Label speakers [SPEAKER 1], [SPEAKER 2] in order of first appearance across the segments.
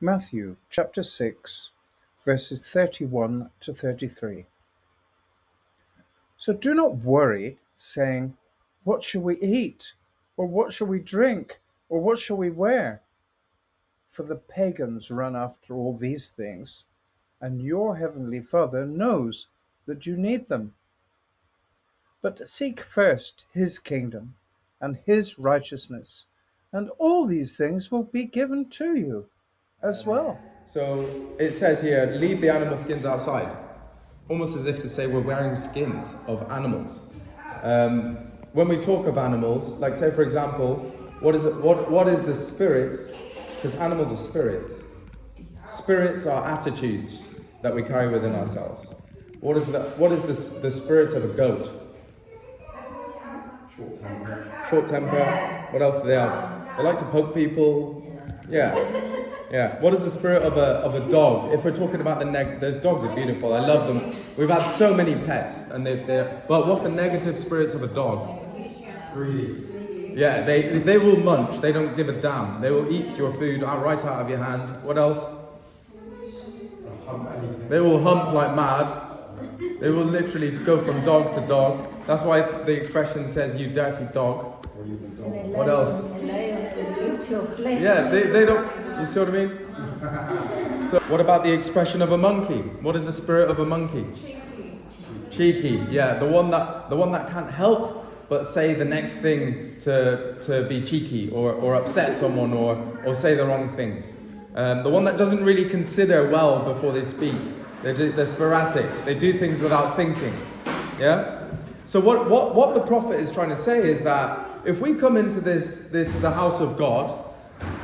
[SPEAKER 1] Matthew chapter 6, verses 31 to 33. So do not worry, saying, "What shall we eat? Or what shall we drink? Or what shall we wear?" For the pagans run after all these things, and your heavenly Father knows that you need them. But seek first his kingdom and his righteousness, and all these things will be given to you as well.
[SPEAKER 2] So it says here, leave the animal skins outside. Almost as if to say we're wearing skins of animals. When we talk of animals, like say for example, what is the spirit? Because animals are spirits. Spirits are attitudes that we carry within ourselves. What is the spirit of a goat? Short temper. What else do they have? They like to poke people. Yeah. What is the spirit of a dog? If we're talking about those dogs are beautiful. I love them. We've had so many pets, and but what's the negative spirits of a dog?
[SPEAKER 3] Greedy.
[SPEAKER 2] Yeah, they will munch. They don't give a damn. They will eat your food right out of your hand. What else? They will hump like mad. They will literally go from dog to dog. That's why the expression says, "You dirty dog." What else? Yeah, they don't. You see what I mean? So, what about the expression of a monkey? What is the spirit of a monkey? Cheeky. Yeah, the one that can't help but say the next thing to be cheeky or upset someone or say the wrong things. The one that doesn't really consider well before they speak. They're sporadic. They do things without thinking. Yeah. So what the prophet is trying to say is that if we come into the house of God,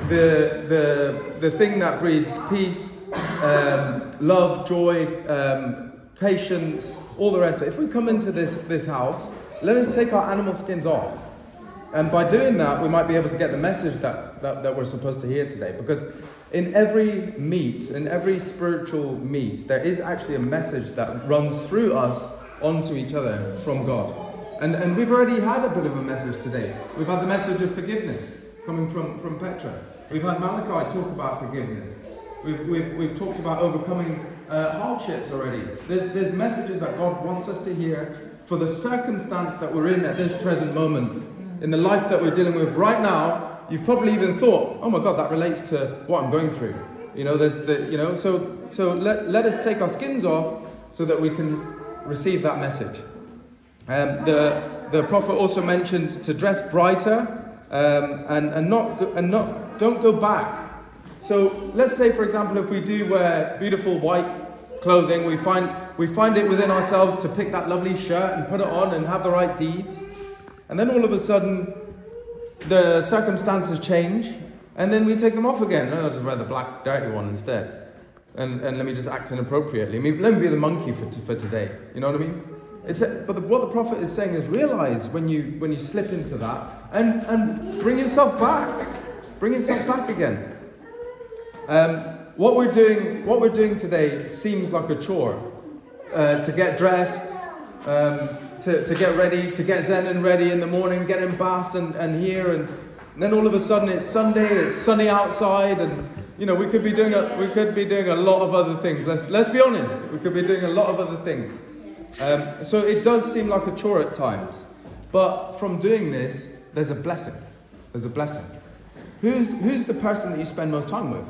[SPEAKER 2] the thing that breeds peace, love, joy, patience, all the rest of it. If we come into this house, let us take our animal skins off. And by doing that, we might be able to get the message that we're supposed to hear today. Because in every meat, in every spiritual meat, there is actually a message that runs through us onto each other from God. And we've already had a bit of a message today. We've had the message of forgiveness coming from Petra. We've had Malachi talk about forgiveness. We've talked about overcoming hardships already. There's messages that God wants us to hear for the circumstance that we're in at this present moment. In the life that we're dealing with right now, you've probably even thought, "Oh my God, that relates to what I'm going through." So let us take our skins off so that we can receive that message. The prophet also mentioned to dress brighter and don't go back. So let's say, for example, if we do wear beautiful white clothing, we find it within ourselves to pick that lovely shirt and put it on and have the right deeds, and then all of a sudden the circumstances change, and then we take them off again. No, I'll just wear the black dirty one instead, and let me just act inappropriately. Let me be the monkey for today. You know what I mean? What the prophet is saying is realize when you slip into that and bring yourself back again. What we're doing today seems like a chore. To get dressed, to get ready, to get zen and ready in the morning, getting bathed and here, and then all of a sudden it's Sunday, it's sunny outside, and we could be doing a lot of other things. Let's be honest, we could be doing a lot of other things. So it does seem like a chore at times, but from doing this, there's a blessing. There's a blessing. Who's the person that you spend most time with?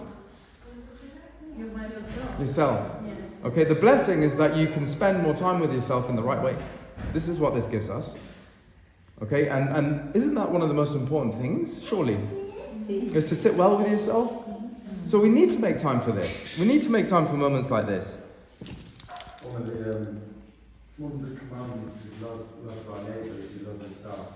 [SPEAKER 4] You by yourself.
[SPEAKER 2] Yourself.
[SPEAKER 4] Yeah.
[SPEAKER 2] Okay, the blessing is that you can spend more time with yourself in the right way. This is what this gives us. Okay, and isn't that one of the most important things, surely? Is to sit well with yourself? So we need to make time for this. We need to make time for moments like this.
[SPEAKER 3] One of the commandments is love our neighbours, you love yourself.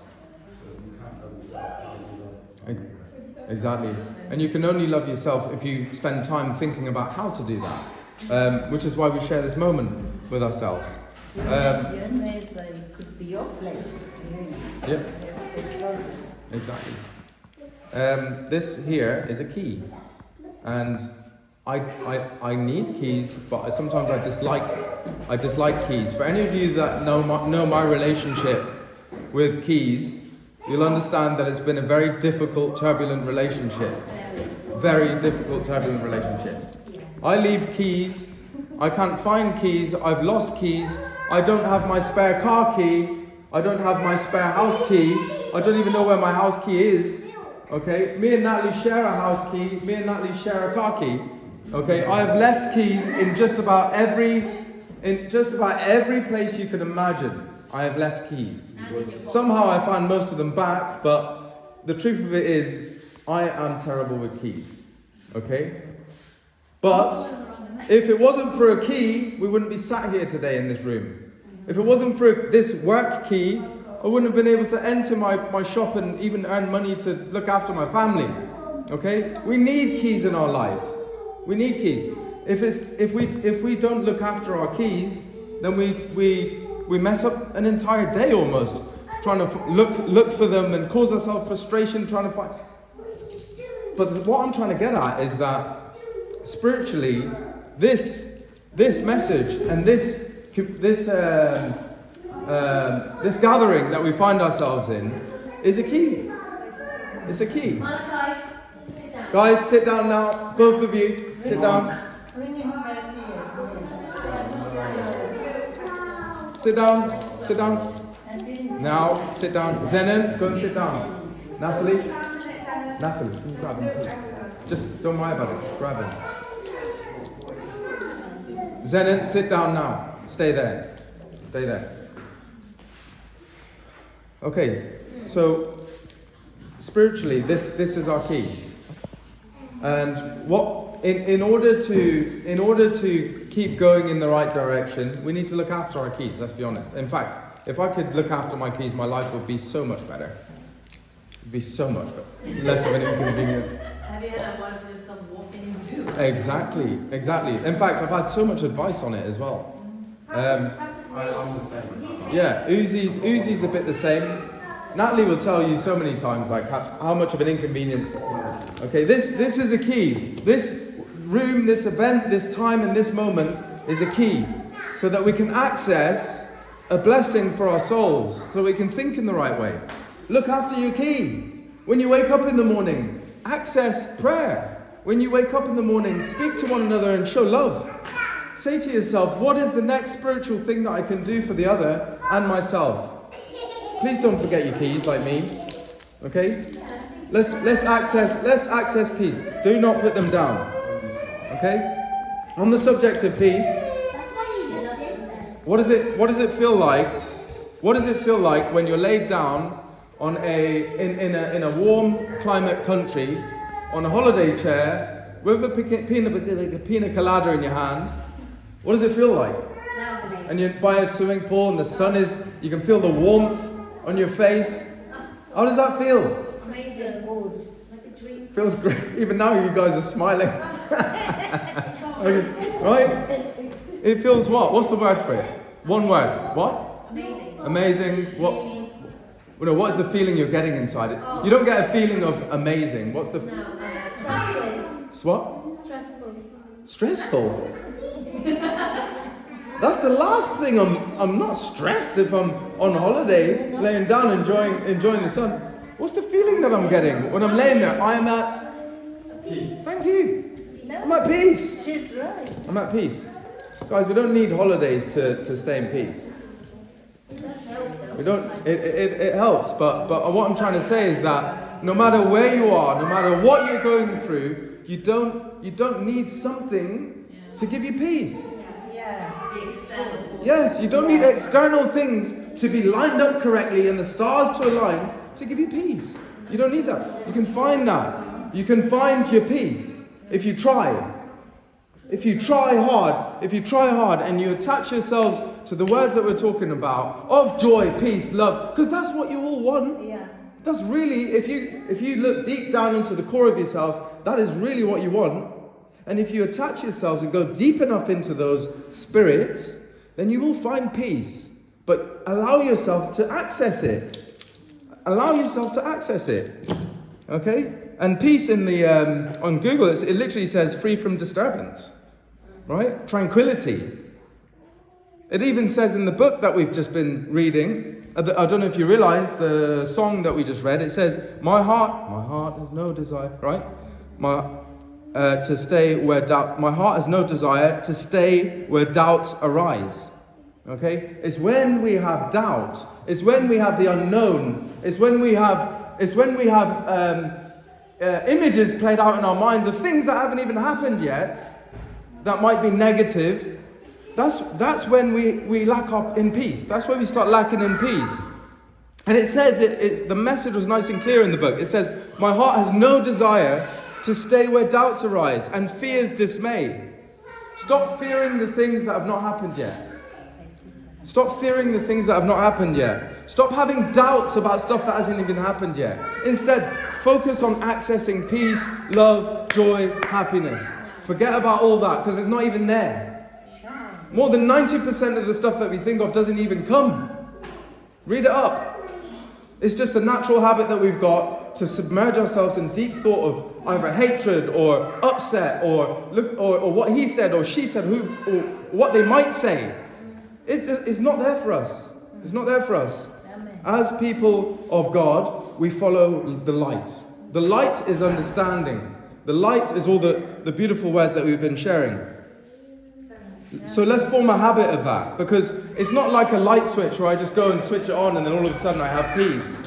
[SPEAKER 3] So if you can't love yourself, how do you love our neighbour?
[SPEAKER 2] Exactly. And you can only love yourself if you spend time thinking about how to do that. Which is why we share this moment with ourselves.
[SPEAKER 4] Your neighbour could be your flesh, really.
[SPEAKER 2] Yeah.
[SPEAKER 4] It's the closest.
[SPEAKER 2] Exactly. This here is a key. And I need keys, but sometimes I dislike keys. For any of you that know my relationship with keys, you'll understand that it's been a very difficult, turbulent relationship. very difficult, turbulent relationship. I leave keys, I can't find keys, I've lost keys, I don't have my spare car key, I don't have my spare house key, I don't even know where my house key is. Okay, me and Natalie share a house key, me and Natalie share a car key. Okay, I have left keys in just about every place you can imagine. I have left keys. Somehow I find most of them back, but the truth of it is, I am terrible with keys. Okay? But if it wasn't for a key, we wouldn't be sat here today in this room. If it wasn't for this work key, I wouldn't have been able to enter my shop and even earn money to look after my family. Okay? We need keys in our life. We need keys. If we don't look after our keys, then we mess up an entire day almost, trying to look for them and cause ourselves frustration trying to find. But what I'm trying to get at is that spiritually, this message and this gathering that we find ourselves in is a key. It's a key. Guys, sit down now. Both of you, sit down. Sit down. Sit down. Now, sit down. Zenon, go and sit down. Natalie, grab him, please. Just don't worry about it. Just grab him. Zenon, sit down now. Stay there. Stay there. Okay, so spiritually, this is our key. And what in order to keep going in the right direction, we need to look after our keys, let's be honest. In fact, if I could look after my keys, my life would be so much better. It'd be so much better. Less of an inconvenience.
[SPEAKER 4] Have you had a word with yourself, what can you do?
[SPEAKER 2] Exactly. In fact, I've had so much advice on it as well.
[SPEAKER 3] I'm the same.
[SPEAKER 2] Yeah, Uzi's a bit the same. Natalie will tell you so many times like how much of an inconvenience. Okay, this is a key. This room, this event, this time and this moment is a key so that we can access a blessing for our souls, so we can think in the right way. Look after your key. When you wake up in the morning, access prayer. When you wake up in the morning, speak to one another and show love. Say to yourself, what is the next spiritual thing that I can do for the other and myself? Please don't forget your keys like me. Okay? Let's access peace. Do not put them down. Okay? On the subject of peace, what does it feel like? What does it feel like when you're laid down on in a warm climate country on a holiday chair with a pina colada in your hand? What does it feel like? And you're by a swimming pool and the sun is, you can feel the warmth on your face. How does that feel?
[SPEAKER 4] Amazing. Good. Like a dream.
[SPEAKER 2] Feels great. Even now you guys are smiling. Right? It feels what? What's the word for it? One word. What?
[SPEAKER 4] Amazing.
[SPEAKER 2] Amazing. What? Well, no, what is the feeling you're getting inside it? You don't get a feeling of amazing. What's the...
[SPEAKER 4] Stressful.
[SPEAKER 2] What?
[SPEAKER 4] Stressful.
[SPEAKER 2] Stressful? That's the last thing. I'm not stressed if I'm on holiday, laying down, enjoying the sun. What's the feeling that I'm getting when I'm laying there? I am at
[SPEAKER 3] Peace.
[SPEAKER 2] Thank you. I'm at peace.
[SPEAKER 4] She's right.
[SPEAKER 2] I'm at peace. Guys, we don't need holidays to stay in peace. We don't. It helps, but what I'm trying to say is that no matter where you are, no matter what you're going through, you don't need something to give you peace. Yes, you don't need external things to be lined up correctly and the stars to align to give you peace. You don't need that. You can find that. You can find your peace if you try. If you try hard and you attach yourselves to the words that we're talking about of joy, peace, love, because that's what you all want.
[SPEAKER 4] Yeah.
[SPEAKER 2] That's really, if you look deep down into the core of yourself, that is really what you want. And if you attach yourselves and go deep enough into those spirits, then you will find peace. But allow yourself to access it. Allow yourself to access it. Okay? And peace in the on Google, it literally says free from disturbance. Right? Tranquility. It even says in the book that we've just been reading, I don't know if you realized the song that we just read, it says, my heart has no desire, right? to stay where doubt. My heart has no desire to stay where doubts arise. Okay, it's when we have doubt. It's when we have the unknown. It's when we have images played out in our minds of things that haven't even happened yet, that might be negative. That's when we lack up in peace. That's when we start lacking in peace. And it says, it's the message was nice and clear in the book. It says, my heart has no desire to stay where doubts arise and fears dismay. Stop fearing the things that have not happened yet. Stop fearing the things that have not happened yet. Stop having doubts about stuff that hasn't even happened yet. Instead, focus on accessing peace, love, joy, happiness. Forget about all that, because it's not even there. More than 90% of the stuff that we think of doesn't even come. Read it up. It's just a natural habit that we've got to submerge ourselves in deep thought of either hatred or upset or what he said or she said, or what they might say. It's not there for us. It's not there for us. As people of God, we follow the light. The light is understanding. The light is all the beautiful words that we've been sharing. So let's form a habit of that, because it's not like a light switch where I just go and switch it on and then all of a sudden I have peace.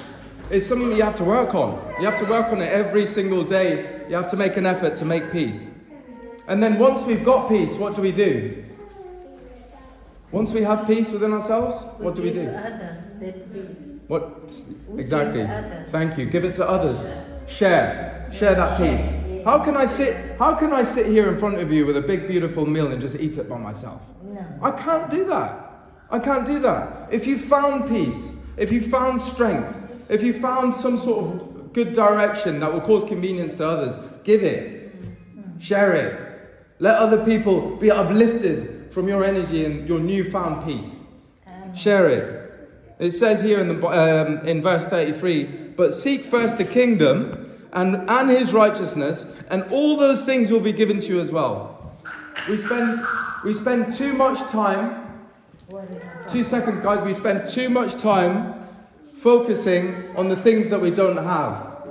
[SPEAKER 2] It's something that you have to work on. You have to work on it every single day. You have to make an effort to make peace. And then once we've got peace, what do? Once we have peace within ourselves, what do we do?
[SPEAKER 4] Others that peace.
[SPEAKER 2] What? Exactly. Thank you. Give it to others. Share that peace. How can I sit here in front of you with a big beautiful meal and just eat it by myself?
[SPEAKER 4] No.
[SPEAKER 2] I can't do that. If you found peace, if you found strength, if you found some sort of good direction that will cause convenience to others, give it. Share it. Let other people be uplifted from your energy and your newfound peace. Share it. It says here in verse 33, but seek first the kingdom and his righteousness, and all those things will be given to you as well. We spend too much time, 2 seconds guys, we spend too much time focusing on the things that we don't have.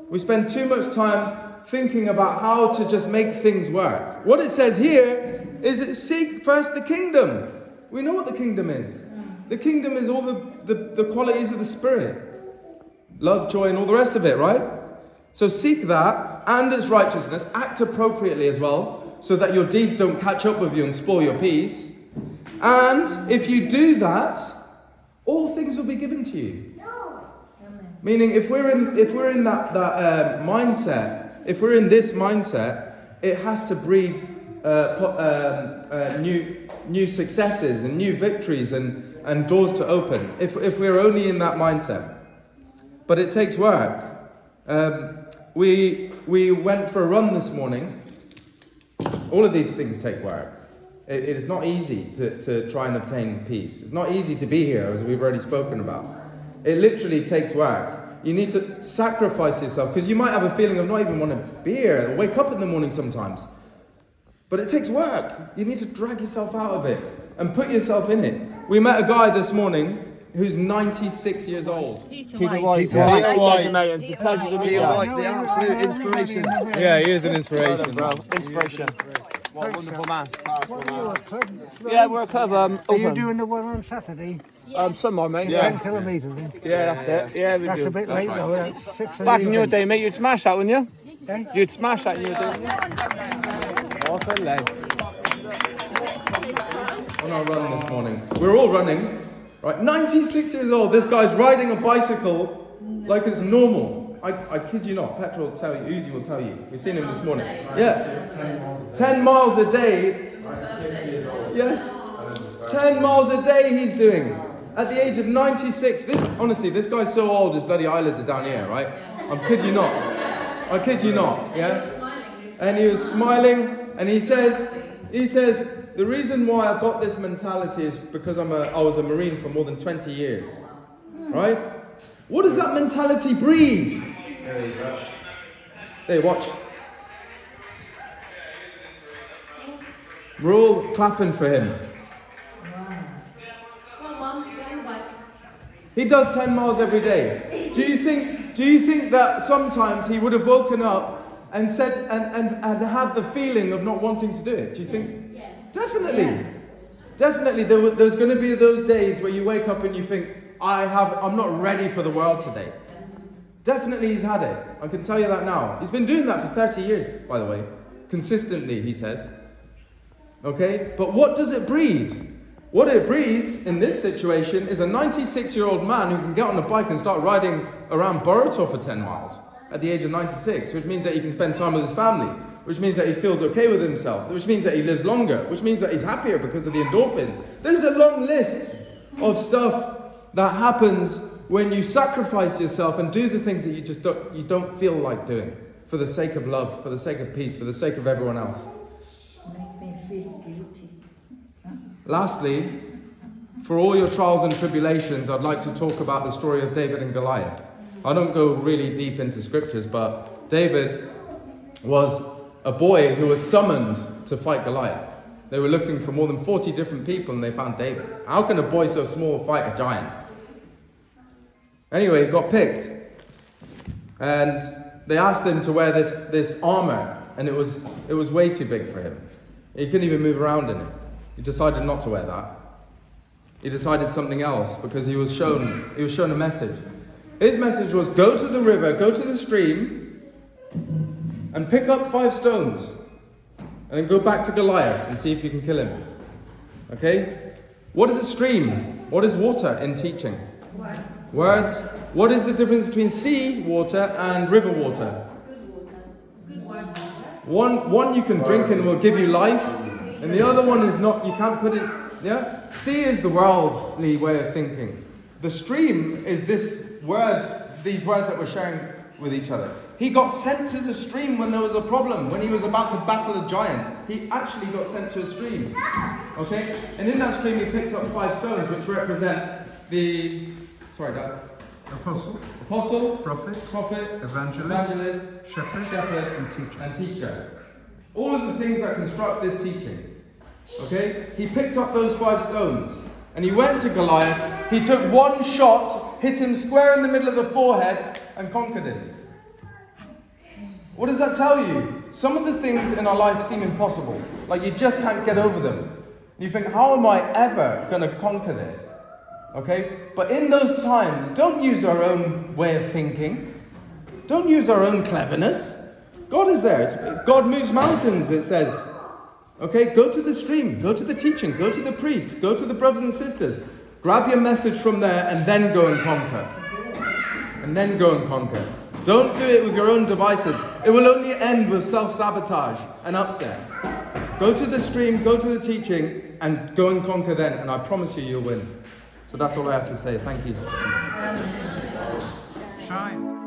[SPEAKER 2] We spend too much time thinking about how to just make things work. What it says here is seek first the kingdom. We know what the kingdom is. The kingdom is all the qualities of the Spirit. Love, joy, and all the rest of it, right? So seek that and its righteousness. Act appropriately as well, so that your deeds don't catch up with you and spoil your peace. And if you do that, all things will be given to you. Meaning, if we're in that mindset, if we're in this mindset, it has to breed new successes and new victories and doors to open. If we're only in that mindset, but it takes work. We went for a run this morning. All of these things take work. It is not easy to try and obtain peace. It's not easy to be here, as we've already spoken about. It literally takes work. You need to sacrifice yourself, because you might have a feeling of not even want to be here, or wake up in the morning sometimes. But it takes work. You need to drag yourself out of it and put yourself in it. We met a guy this morning who's 96 years old.
[SPEAKER 5] Peter White. It's a pleasure to meet you.
[SPEAKER 6] The absolute inspiration.
[SPEAKER 5] Yeah, he is an inspiration.
[SPEAKER 6] Well done, bro. Inspiration. What a wonderful man.
[SPEAKER 5] Yeah, we're a club.
[SPEAKER 7] Are you doing the one on Saturday?
[SPEAKER 6] Somewhere, mate.
[SPEAKER 7] 10 kilometres.
[SPEAKER 6] Yeah, that's it. Yeah, we
[SPEAKER 7] That's
[SPEAKER 6] do.
[SPEAKER 7] a bit late though. That's 6
[SPEAKER 6] Back in your day, mate, you'd smash that, wouldn't you?
[SPEAKER 7] Eh?
[SPEAKER 6] You'd smash that in your day. What a leg.
[SPEAKER 2] On our run this morning, we're all running, right? 96 years old. This guy's riding a bicycle like it's normal. I kid you not. Petra will tell you. Uzi will tell you. We've seen him this morning. Yeah, 10 miles a day. Yes, 10 miles a day he's doing at the age of 96. This guy's so old. His bloody eyelids are down here, right? I kid you not. Yeah, and he was smiling, and he says, the reason why I've got this mentality is because I was a Marine for more than 20 years. Right? What does that mentality breed? Hey, watch. We're all clapping for him. He does 10 miles every day. Do you think that sometimes he would have woken up and said and had the feeling of not wanting to do it? Do you think? Yes. Definitely. Definitely there's going to be those days where you wake up and you think, I'm not ready for the world today. Definitely he's had it. I can tell you that now. He's been doing that for 30 years, by the way. Consistently, he says. Okay? But what does it breed? What it breeds in this situation is a 96-year-old man who can get on a bike and start riding around Boruto for 10 miles at the age of 96, which means that he can spend time with his family, which means that he feels okay with himself, which means that he lives longer, which means that he's happier because of the endorphins. There's a long list of stuff that happens when you sacrifice yourself and do the things that you don't feel like doing for the sake of love, for the sake of peace, for the sake of everyone else.
[SPEAKER 4] Make me feel guilty.
[SPEAKER 2] Lastly, for all your trials and tribulations, I'd like to talk about the story of David and Goliath. I don't go really deep into scriptures, but David was a boy who was summoned to fight Goliath. They were looking for more than 40 different people and they found David. How can a boy so small fight a giant? Anyway, he got picked. And they asked him to wear this armor, and it was way too big for him. He couldn't even move around in it. He decided not to wear that. He decided something else because he was shown a message. His message was, go to the river, go to the stream, and pick up 5 stones. And then go back to Goliath and see if you can kill him. Okay? What is a stream? What is water in teaching? Words. What is the difference between sea water and river water?
[SPEAKER 4] Good water.
[SPEAKER 2] One you can drink and will give you life, and the other one is not, you can't put it, yeah? Sea is the worldly way of thinking. The stream is these words that we're sharing with each other. He got sent to the stream when there was a problem, when he was about to battle a giant. He actually got sent to a stream. Okay? And in that stream he picked up 5 stones, which represent the... Sorry, Dad. Apostle, prophet, evangelist, shepherd, and teacher. All of the things that construct this teaching. Okay? He picked up those 5 stones and he went to Goliath. He took one shot, hit him square in the middle of the forehead, and conquered him. What does that tell you? Some of the things in our life seem impossible. Like you just can't get over them. You think, how am I ever going to conquer this? Okay? But in those times, don't use our own way of thinking. Don't use our own cleverness. God is there. God moves mountains, it says. Okay? Go to the stream. Go to the teaching. Go to the priest. Go to the brothers and sisters. Grab your message from there and then go and conquer. And then go and conquer. Don't do it with your own devices. It will only end with self-sabotage and upset. Go to the stream, go to the teaching, and go and conquer then. And I promise you, you'll win. So that's all I have to say. Thank you.
[SPEAKER 1] Shine.